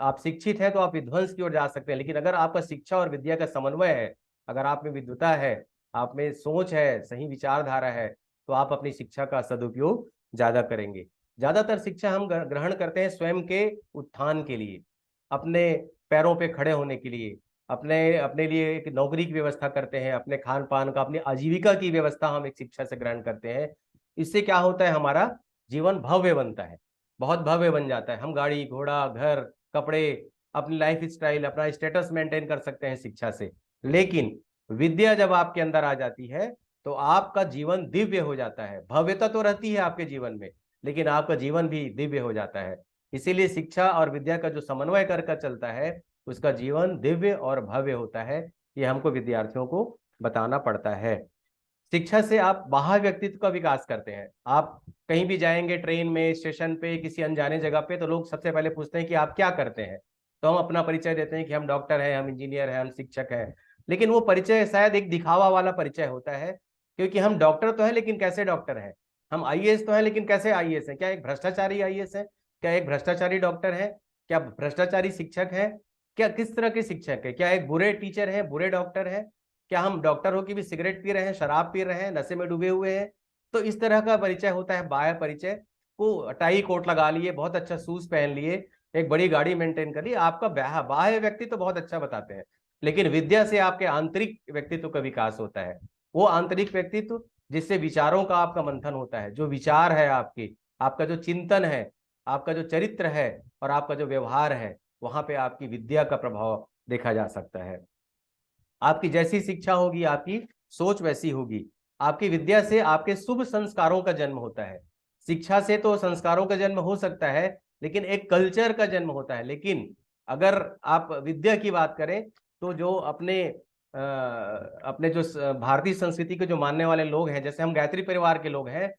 आप शिक्षित हैं तो आप विध्वंस की ओर जा सकते हैं, लेकिन अगर आपका शिक्षा और विद्या का समन्वय है, अगर आप में विद्वता है, आप में सोच है, सही विचारधारा है, तो आप अपनी शिक्षा का सदुपयोग ज्यादा करेंगे। ज्यादातर शिक्षा हम ग्रहण करते हैं स्वयं के उत्थान के लिए, अपने पैरों पे खड़े होने के लिए, अपने अपने लिए एक नौकरी की व्यवस्था करते हैं, अपने खान पान का, अपनी आजीविका की व्यवस्था हम एक शिक्षा से ग्रहण करते हैं। इससे क्या होता है, हमारा जीवन भव्य बनता है, बहुत भव्य बन जाता है। हम गाड़ी घोड़ा घर कपड़े, अपनी लाइफ स्टाइल, अपना स्टेटस मेंटेन कर सकते हैं शिक्षा से। लेकिन विद्या जब आपके अंदर आ जाती है तो आपका जीवन दिव्य हो जाता है। भव्यता तो रहती है आपके जीवन में, लेकिन आपका जीवन भी दिव्य हो जाता है। इसीलिए शिक्षा और विद्या का जो समन्वय कर चलता है, उसका जीवन दिव्य और भव्य होता है। ये हमको विद्यार्थियों को बताना पड़ता है। शिक्षा से आप बाह्य व्यक्तित्व का विकास करते हैं। आप कहीं भी जाएंगे, ट्रेन में, स्टेशन पे, किसी अनजाने जगह पे, तो लोग सबसे पहले पूछते हैं कि आप क्या करते हैं। तो हम अपना परिचय देते हैं कि हम डॉक्टर हैं, हम इंजीनियर हैं, हम शिक्षक हैं। लेकिन वो परिचय शायद एक दिखावा वाला परिचय होता है, क्योंकि हम डॉक्टर तो है लेकिन कैसे डॉक्टर हैं, हम आईएएस तो है लेकिन कैसे आईएएस हैं। क्या एक भ्रष्टाचारी आईएएस है? क्या एक भ्रष्टाचारी डॉक्टर है? क्या भ्रष्टाचारी शिक्षक है? क्या किस तरह के शिक्षक है? क्या एक बुरे टीचर है, बुरे डॉक्टर है? क्या हम डॉक्टर हो कि भी सिगरेट पी रहे हैं, शराब पी रहे हैं, नशे में डूबे हुए हैं? तो इस तरह का परिचय होता है बाह्य परिचय। को टाई कोट लगा लिए, बहुत अच्छा शूज पहन लिए, एक बड़ी गाड़ी मेंटेन कर ली, आपका बाह्य व्यक्ति तो बहुत अच्छा बताते हैं। लेकिन विद्या से आपके आंतरिक व्यक्तित्व का विकास होता है। वो आंतरिक व्यक्तित्व जिससे विचारों का आपका मंथन होता है, जो विचार है आपकी, आपका जो चिंतन है, आपका जो चरित्र है और आपका जो व्यवहार है, वहां पे आपकी विद्या का प्रभाव देखा जा सकता है। आपकी जैसी शिक्षा होगी, आपकी सोच वैसी होगी। आपकी विद्या से आपके शुभ संस्कारों का जन्म होता है। शिक्षा से तो संस्कारों का जन्म हो सकता है, लेकिन एक कल्चर का जन्म होता है। लेकिन अगर आप विद्या की बात करें तो जो अपने जो भारतीय संस्कृति के जो मानने वाले लोग हैं, जैसे हम गायत्री परिवार के लोग हैं।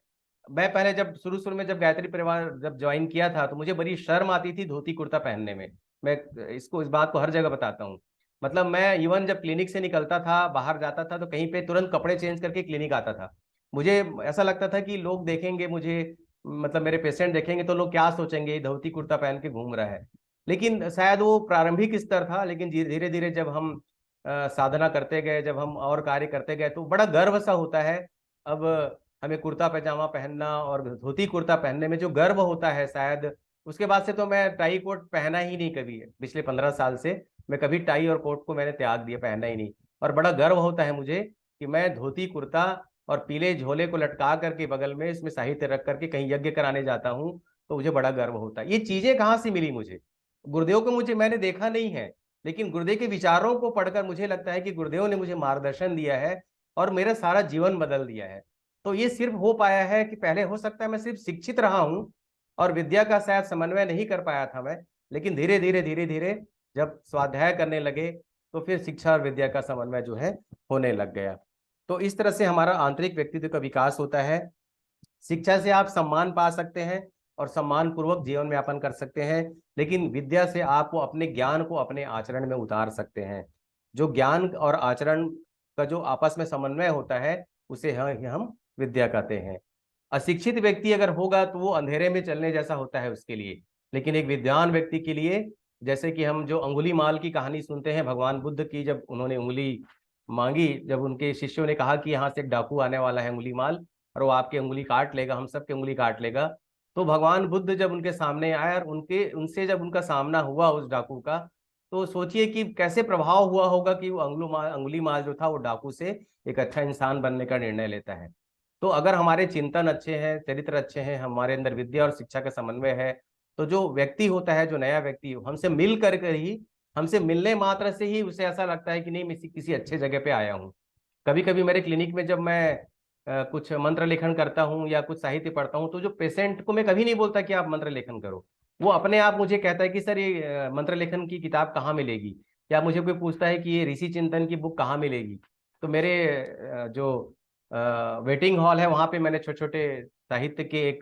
मैं पहले जब शुरू शुरू में जब गायत्री परिवार जब ज्वाइन किया था, तो मुझे बड़ी शर्म आती थी धोती कुर्ता पहनने में। मैं इस बात को हर जगह बताता हूँ। मतलब मैं इवन जब क्लिनिक से निकलता था, बाहर जाता था, तो कहीं पे तुरंत कपड़े चेंज करके क्लिनिक आता था। मुझे ऐसा लगता था कि लोग देखेंगे मुझे, मतलब मेरे पेशेंट देखेंगे तो लोग क्या सोचेंगे, धोती कुर्ता पहन के घूम रहा है। लेकिन शायद वो प्रारंभिक स्तर था, लेकिन धीरे धीरे जब हम साधना करते गए, जब हम और कार्य करते गए, तो बड़ा गर्व सा होता है। अब हमें कुर्ता पैजामा पहनना और धोती कुर्ता पहनने में जो गर्व होता है, शायद उसके बाद से तो मैं टाई कोट पहना ही नहीं कभी। पिछले 15 साल से मैं कभी टाई और कोट को मैंने त्याग दिया, पहनना ही नहीं। और बड़ा गर्व होता है मुझे कि मैं धोती कुर्ता और पीले झोले को लटका करके बगल में इसमें साहित्य रख करके कहीं यज्ञ कराने जाता हूँ, तो मुझे बड़ा गर्व होता है। ये चीजें कहाँ से मिली मुझे? गुरुदेव को मुझे मैंने देखा नहीं है, लेकिन गुरुदेव के विचारों को पढ़कर मुझे लगता है कि गुरुदेव ने मुझे मार्गदर्शन दिया है और मेरा सारा जीवन बदल दिया है। तो ये सिर्फ हो पाया है कि पहले हो सकता है मैं सिर्फ शिक्षित रहा हूँ और विद्या का शायद समन्वय नहीं कर पाया था मैं, लेकिन धीरे धीरे जब स्वाध्याय करने लगे तो फिर शिक्षा और विद्या का समन्वय जो है होने लग गया। तो इस तरह से हमारा आंतरिक व्यक्तित्व का विकास होता है। शिक्षा से आप सम्मान पा सकते हैं और सम्मान पूर्वक जीवन में यापन कर सकते हैं, लेकिन विद्या से आप वो अपने ज्ञान को अपने आचरण में उतार सकते हैं। जो ज्ञान और आचरण का जो आपस में समन्वय होता है, उसे हम विद्या कहते हैं। अशिक्षित व्यक्ति अगर होगा तो वो अंधेरे में चलने जैसा होता है उसके लिए, लेकिन एक विद्वान व्यक्ति के लिए, जैसे कि हम जो अंगुली माल की कहानी सुनते हैं, भगवान बुद्ध की, जब उन्होंने उंगली मांगी, जब उनके शिष्यों ने कहा कि यहाँ से एक डाकू आने वाला है उंगली माल, और वो आपकी उंगली काट लेगा, हम सबकी उंगली काट लेगा। तो भगवान बुद्ध जब उनके सामने आए और उनसे जब उनका सामना हुआ उस डाकू का, तो सोचिए कि कैसे प्रभाव हुआ होगा कि वो अंगुली माल जो था वो डाकू से एक अच्छा इंसान बनने का निर्णय लेता है। तो अगर हमारे चिंतन अच्छे हैं, चरित्र अच्छे हैं, हमारे अंदर विद्या और शिक्षा का समन्वय है, तो जो व्यक्ति होता है, जो नया व्यक्ति हमसे मिल करके ही, हमसे मिलने मात्र से ही उसे ऐसा लगता है कि नहीं, मैं किसी अच्छे जगह पे आया हूँ। कभी कभी मेरे क्लिनिक में जब मैं कुछ मंत्र लेखन करता हूँ या कुछ साहित्य पढ़ता हूँ, तो जो पेशेंट को मैं कभी नहीं बोलता कि आप मंत्र लेखन करो, वो अपने आप मुझे कहता है कि सर ये मंत्र लेखन की किताब कहाँ मिलेगी, या मुझे कोई पूछता है कि ये ऋषि चिंतन की बुक कहाँ मिलेगी। तो मेरे जो वेटिंग हॉल है, वहाँ पे मैंने छोटे छोटे साहित्य के एक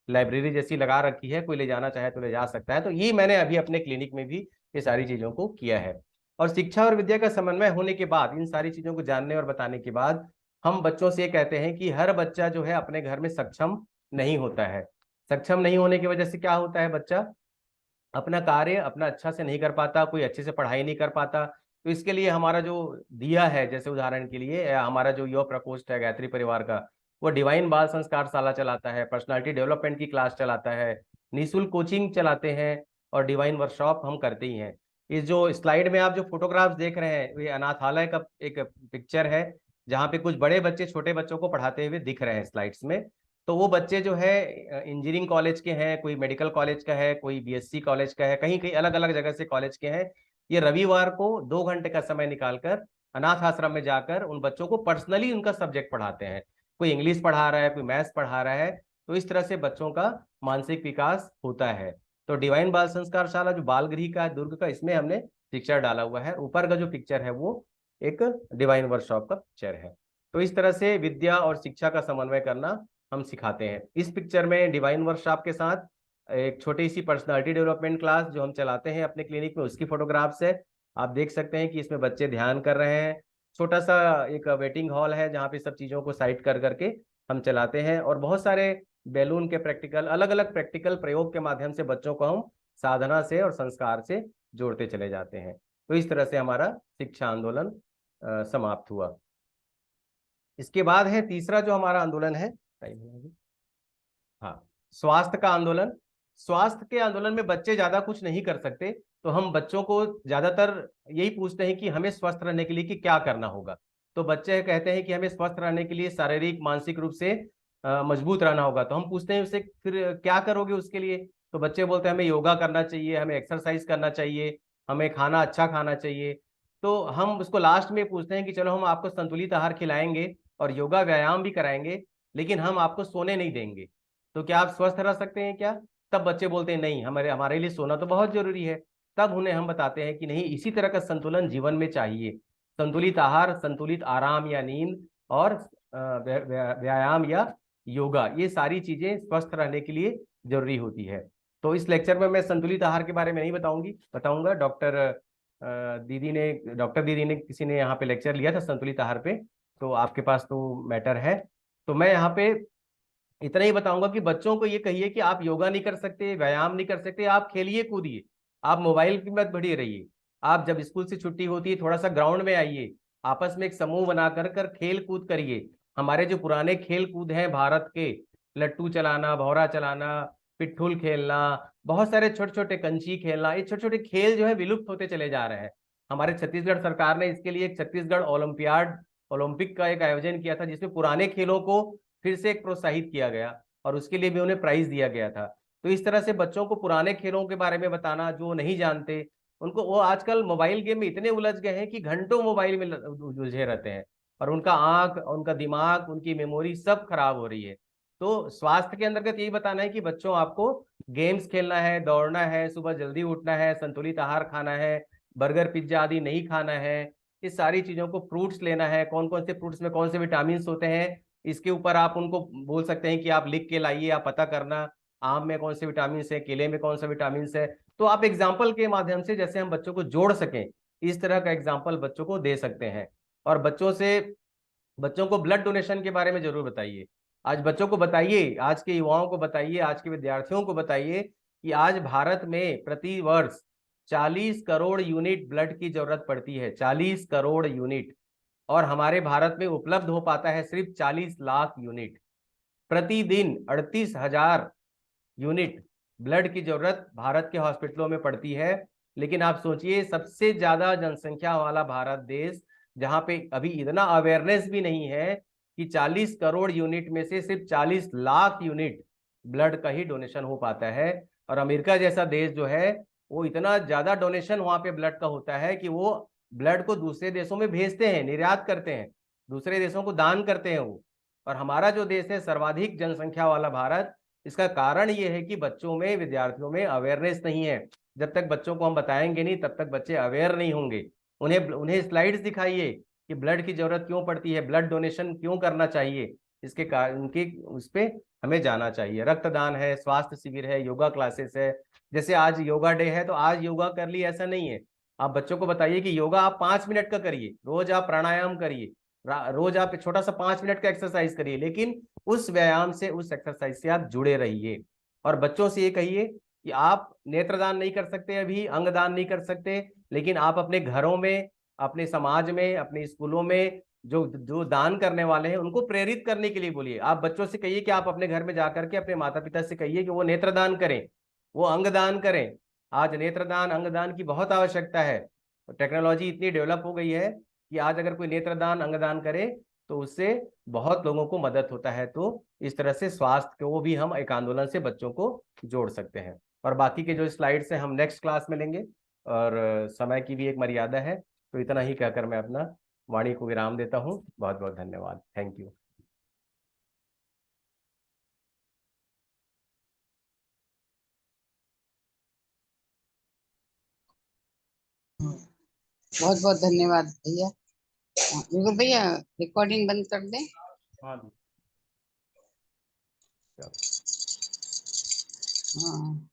लाइब्रेरी जैसी लगा रखी है, कोई ले जाना चाहे तो ले जा सकता है। तो ये मैंने अभी अपने क्लिनिक में भी ये सारी चीजों को किया है। और शिक्षा और विद्या का समन्वय होने के बाद, इन सारी चीजों को जानने और बताने के बाद, हम बच्चों से ये कहते हैं कि हर बच्चा जो है अपने घर में सक्षम नहीं होता है। सक्षम नहीं होने की वजह से क्या होता है, बच्चा अपना कार्य अपना अच्छा से नहीं कर पाता, कोई अच्छे से पढ़ाई नहीं कर पाता। तो इसके लिए हमारा जो दिया है, जैसे उदाहरण के लिए हमारा जो युवा प्रकोष्ठ है गायत्री परिवार का, वो डिवाइन बाल संस्कार शाला चलाता है, पर्सनालिटी डेवलपमेंट की क्लास चलाता है, निःशुल्क कोचिंग चलाते हैं, और डिवाइन वर्कशॉप हम करते ही हैं। इस जो स्लाइड में आप जो फोटोग्राफ्स देख रहे हैं, ये अनाथालय का एक पिक्चर है, जहाँ पे कुछ बड़े बच्चे छोटे बच्चों को पढ़ाते हुए दिख रहे हैं स्लाइड्स में। तो वो बच्चे जो है इंजीनियरिंग कॉलेज के हैं, कोई मेडिकल कॉलेज का है, कोई बीएससी कॉलेज का है, कहीं कहीं अलग अलग जगह से कॉलेज के हैं। ये रविवार को 2 घंटे का समय निकालकर अनाथ आश्रम में जाकर उन बच्चों को पर्सनली उनका सब्जेक्ट पढ़ाते हैं। कोई इंग्लिश पढ़ा रहा है, कोई मैथ्स पढ़ा रहा है। तो इस तरह से बच्चों का मानसिक विकास होता है। तो डिवाइन बाल संस्कार शाला जो बाल गृह का है दुर्ग का, इसमें हमने पिक्चर डाला हुआ है। ऊपर का जो पिक्चर है वो एक डिवाइन वर्कशॉप का पिक्चर है। तो इस तरह से विद्या और शिक्षा का समन्वय करना हम सिखाते हैं। इस पिक्चर में डिवाइन वर्कशॉप के साथ एक छोटी सी पर्सनालिटी डेवलपमेंट क्लास जो हम चलाते हैं अपने क्लिनिक में, उसकी फोटोग्राफ्स है। आप देख सकते हैं कि इसमें बच्चे ध्यान कर रहे हैं। छोटा सा एक वेटिंग हॉल है जहाँ पे सब चीज़ों को साइड कर करके हम चलाते हैं, और बहुत सारे बैलून के प्रैक्टिकल, अलग अलग प्रैक्टिकल प्रयोग के माध्यम से बच्चों को हम साधना से और संस्कार से जोड़ते चले जाते हैं। तो इस तरह से हमारा शिक्षा आंदोलन समाप्त हुआ। इसके बाद है तीसरा जो हमारा आंदोलन है, हाँ, स्वास्थ्य का आंदोलन। स्वास्थ्य के आंदोलन में बच्चे ज्यादा कुछ नहीं कर सकते, तो हम बच्चों को ज्यादातर यही पूछते हैं कि हमें स्वस्थ रहने के लिए कि क्या करना होगा। तो बच्चे कहते हैं कि हमें स्वस्थ रहने के लिए शारीरिक मानसिक रूप से मजबूत रहना होगा। तो हम पूछते हैं उससे फिर क्या करोगे उसके लिए। तो बच्चे बोलते हैं हमें योगा करना चाहिए, हमें एक्सरसाइज करना चाहिए, हमें खाना अच्छा खाना चाहिए। तो हम उसको लास्ट में पूछते हैं कि चलो हम आपको संतुलित आहार खिलाएंगे और योगा व्यायाम भी कराएंगे, लेकिन हम आपको सोने नहीं देंगे। तो क्या आप स्वस्थ रह सकते हैं क्या? तब बच्चे बोलते हैं नहीं, हमारे हमारे लिए सोना तो बहुत जरूरी है। तब उन्हें हम बताते हैं कि नहीं, इसी तरह का संतुलन जीवन में चाहिए। संतुलित आहार, संतुलित आराम या नींद, और व्यायाम या योगा, ये सारी चीजें स्वस्थ रहने के लिए जरूरी होती है। तो इस लेक्चर में मैं संतुलित आहार के बारे में नहीं बताऊंगा। डॉक्टर दीदी ने किसी ने यहाँ पे लेक्चर लिया था संतुलित आहार पे, तो आपके पास तो मैटर है। तो मैं यहाँ पे इतना ही बताऊंगा कि बच्चों को ये कहिए कि आप योगा नहीं कर सकते, व्यायाम नहीं कर सकते, आप खेलिए कूदिए, आप मोबाइल की मत बढ़ी रहिए। आप जब स्कूल से छुट्टी होती है थोड़ा सा ग्राउंड में आइए, आपस में एक समूह बना कर खेल कूद करिए। हमारे जो पुराने खेल कूद हैं भारत के, लट्टू चलाना, भौरा चलाना, पिट्ठूल खेलना, बहुत सारे छोटे छोटे कंची खेलना, ये छोटे छोटे खेल जो है विलुप्त होते चले जा रहे हैं। हमारे छत्तीसगढ़ सरकार ने इसके लिए एक छत्तीसगढ़ ओलंपिक का एक आयोजन किया था, जिसमें पुराने खेलों को फिर से एक प्रोत्साहित किया गया, और उसके लिए भी उन्हें प्राइज दिया गया था। तो इस तरह से बच्चों को पुराने खेलों के बारे में बताना, जो नहीं जानते उनको, वो आजकल मोबाइल गेम में इतने उलझ गए हैं कि घंटों मोबाइल में उलझे रहते हैं, और उनका आंख, उनका दिमाग, उनकी मेमोरी सब खराब हो रही है। तो स्वास्थ्य के अंतर्गत यही बताना है कि बच्चों आपको गेम्स खेलना है, दौड़ना है, सुबह जल्दी उठना है, संतुलित आहार खाना है, बर्गर पिज्जा आदि नहीं खाना है। इस सारी चीजों को, फ्रूट्स लेना है, कौन कौन से फ्रूट्स में कौन से विटामिन होते हैं, इसके ऊपर आप उनको बोल सकते हैं कि आप लिख के लाइए, आप पता करना आम में कौन से विटामिन है, केले में कौन सा विटामिन है। तो आप एग्जाम्पल के माध्यम से, जैसे हम बच्चों को जोड़ सकें, इस तरह का एग्जाम्पल बच्चों को दे सकते हैं। और बच्चों को ब्लड डोनेशन के बारे में जरूर बताइए। आज बच्चों को बताइए, आज के युवाओं को बताइए, आज के विद्यार्थियों को बताइए कि आज भारत में प्रति वर्ष 40 करोड़ यूनिट ब्लड की जरूरत पड़ती है, 40 करोड़ यूनिट। और हमारे भारत में उपलब्ध हो पाता है सिर्फ 40 लाख यूनिट। प्रतिदिन 38,000 यूनिट ब्लड की जरूरत भारत के हॉस्पिटलों में पड़ती है। लेकिन आप सोचिए, सबसे ज्यादा जनसंख्या वाला भारत देश, जहां पे अभी इतना अवेयरनेस भी नहीं है कि 40 करोड़ यूनिट में से सिर्फ 40 लाख यूनिट ब्लड का ही डोनेशन हो पाता है। और अमेरिका जैसा देश जो है, वो इतना ज्यादा डोनेशन वहां पे ब्लड का होता है कि वो ब्लड को दूसरे देशों में भेजते हैं, निर्यात करते हैं, दूसरे देशों को दान करते हैं वो। और हमारा जो देश है, सर्वाधिक जनसंख्या वाला भारत, इसका कारण ये है कि बच्चों में, विद्यार्थियों में अवेयरनेस नहीं है। जब तक बच्चों को हम बताएंगे नहीं, तब तक बच्चे अवेयर नहीं होंगे। उन्हें उन्हें स्लाइड्स दिखाइए कि ब्लड की जरूरत क्यों पड़ती है, ब्लड डोनेशन क्यों करना चाहिए। इसके कारण उनकी उस पे हमें जाना चाहिए। रक्तदान है, स्वास्थ्य शिविर है, योगा क्लासेस है। जैसे आज योगा डे है तो आज योगा कर ली, ऐसा नहीं है। आप बच्चों को बताइए कि योगा आप 5 मिनट का करिए, रोज आप प्राणायाम करिए, रोज आप छोटा सा 5 मिनट का एक्सरसाइज करिए, लेकिन उस व्यायाम से, उस एक्सरसाइज से आप जुड़े रहिए। और बच्चों से ये कहिए कि आप नेत्रदान नहीं कर सकते, अभी अंगदान नहीं कर सकते, लेकिन आप अपने घरों में, अपने समाज में, अपने स्कूलों में जो जो दान करने वाले हैं उनको प्रेरित करने के लिए बोलिए। आप बच्चों से कहिए कि आप अपने घर में जाकर के अपने माता पिता से कहिए कि वो नेत्रदान करें, वो अंगदान करें। आज नेत्रदान अंगदान की बहुत आवश्यकता है। टेक्नोलॉजी इतनी डेवलप हो गई है कि आज अगर कोई नेत्रदान अंगदान करे तो उससे बहुत लोगों को मदद होता है। तो इस तरह से स्वास्थ्य को भी हम एक आंदोलन से बच्चों को जोड़ सकते हैं। और बाकी के जो स्लाइड्स हैं हम नेक्स्ट क्लास में लेंगे, और समय की भी एक मर्यादा है। तो इतना ही कहकर मैं अपना वाणी को विराम देता हूँ। बहुत बहुत धन्यवाद। Thank you. बहुत बहुत धन्यवाद भैया। बिल्कुल भैया, रिकॉर्डिंग बंद कर दें। हाँ। हाँ।